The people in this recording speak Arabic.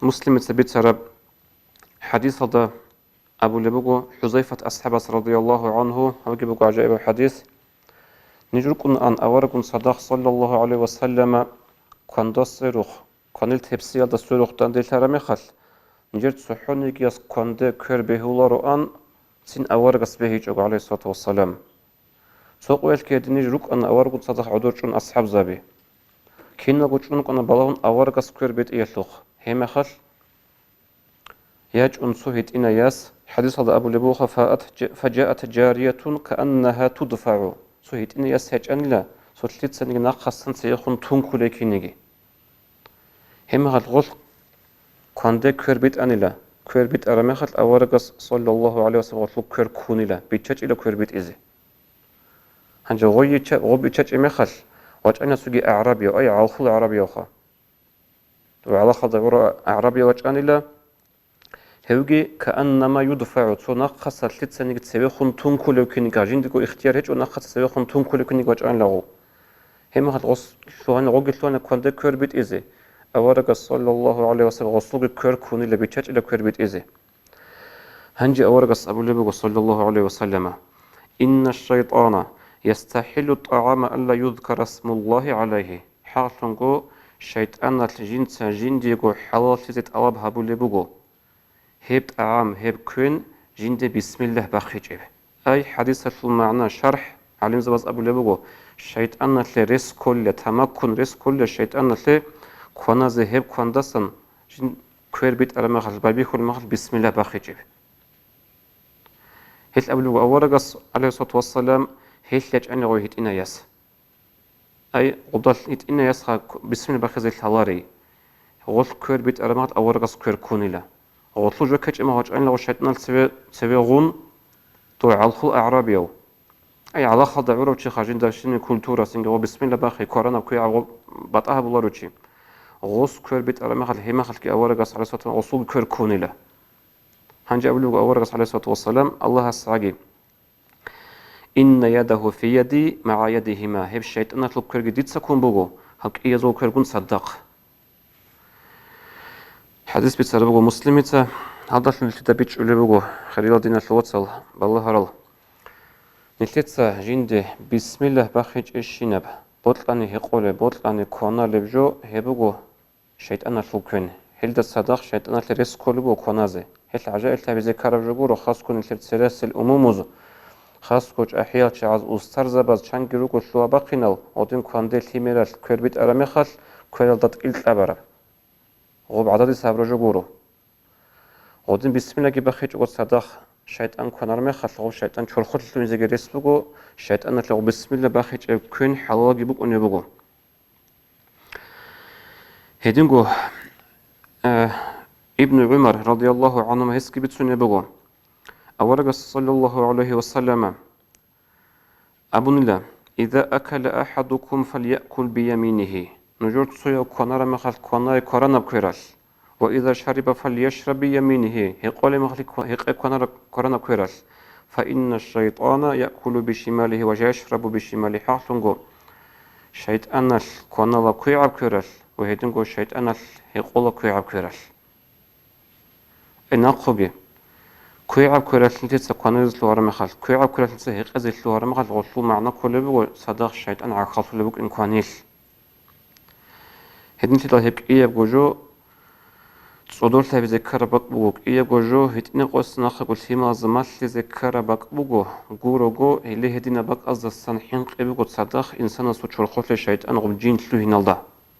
مسلم تثبت رب حديث هذا أبو لبقو حذيفة أصحاب رضي الله عنه هو عجائب الحديث نجركن أن أوركن صدق صلى الله عليه وسلم كان دسروخ كان التبسيل دسروخ تندل ترمخل نجرت سحونيك يس كان ده كربه الله أن سين أورقس به عليه الصلاة والسلام سوق ويل نجرك أن أوركن صدق عدوشون أصحاب زبي كنا قلنا كنا بالون أورقس كربت إيلوخ هم خل يج أنسوهت إن ياس حديث هذا أبو لبوخة فجاءت جارية كأنها تدفع سوهت إن ياس هج أن لا سوتلت سنة ناقصن سيخون تونكو لكينيجي هم خل غل كان ده كربت أن لا كربت أرمخل أورقس صلى الله عليه وسلم غلو كر كوني لا بيتشج إلى كربت إزي هنجا غوي تشج إمخل وجأنا سوجي أعرابي أي عالخل عربي أخا وعلى خلد أعرابي وجأنا لا هوجي كأنما يدفع تنقص لتسنيك تسوي خنتون كل كني كاجين دكو اختيار هيك ونقص تسوي خنتون كل كني وجأنا له هم هاد غص شلون غوجي شلون كنده كربت إزي أورق صلى الله عليه وسلم غصوج كر كوني اللي بيتشج إلى كربت إزي هنجي أورق أبو لبق صلى الله عليه وسلم إن الشيطان يستحل الطعام ألا يذكر اسم الله عليه حاطنجو شيطان الجن سجين ديجو حلال تزت ألب أبو لبقو هب طعام هب كون جند بسم الله بخيجه أي حديث المعنى شرح علم زباز أبو لبقو شيطان رس كل تمكن رس كل شيطان كونا ذهب كوندسن جن كوير بيت على مخل بابي كل مخل بسم الله بخيجه هل أبو لبقو أورقص عليه الصلاة والسلام هل لجأني غويت إنا يس أي قبضل إنا يس بسم الله بخيجه الحلاري غول كوير بيت على مخل أورقص كوير كوني له غطلو جو كج إما هجأن لو شيطان تسوي غون تو عالخل أعرابيو أي على خد عورو تشي خاجين داشين كولتورا سنجو بسم الله باخي كورانا كوي عو بطأها بلارو تشي غوس كور بيت على مخل هي مخل كي أورقص عليه الصلاة والسلام غصول كور كوني له هنجي أقول له أورقص عليه الصلاة والسلام الله السعجي إن يده في يدي مع يدهما هب الشيطان أطلب كور جديد سكون بوجو هك إيزو كور كون صدق حديث بيتسربو مسلميته هذا اللي بيتش أولبو خليل دين الوصل بالله هرال نلتسا جند بسم الله بخيج الشنب بطلاني هقول بطلاني كونا لبجو هبو شيطان الفوكين هل ده صدق شيطان الرس كلبو كونازه هل عجائل تبي كارب جبور خاص كون التسرس الأمومز خاص كوج أحيال شعز أستر زبز شان جروك شلوا بقينال ودين كوندل تيميرال كربيت أرمخال كويل دات إلت أبرا غوب عدد صبر جبورو غودين بسم الله بخيج قد صدق شيطان كونار مخال غو شيطان شول خد لونزي رسبو شيطان تلو بسم الله بخيج كون حلال جبوك أنيبو هدينغو ابن عمر رضي الله عنهما هسكي بتسوني بغو أورق صلى الله عليه وسلم أبن الله إذا أكل أحدكم فليأكل بيمينه نجورت سويا كونار مخال كونار كورانا بكيرال وإذا شرب فليشرب بيمينه هقول مخال كورانا بكيرال فإن الشيطان يأكل بشماله ويشرب بشماله حاطنغو شيطان كونار كويع بكيرال وهدنغو شيطان هقول كويع بكيرال النقبي كويع بكيرال تنتي كونار زلوار مخال كويع بكيرال تنتي هق زلوار مخال غلطو معنى كل بو صدق الشيطان عقل لبوك إن كانيل هدين تلا هيك إيه بوجو صدور تبي ذكر بق بوج إيه بوجو هتين قص ناخد كل شيء مازمات ذكر بق بوجو جورو اللي هدين بق أز الصنحين قبل صدق إنسان سوتشور خلف الشيطان غم جين تلو هنالدا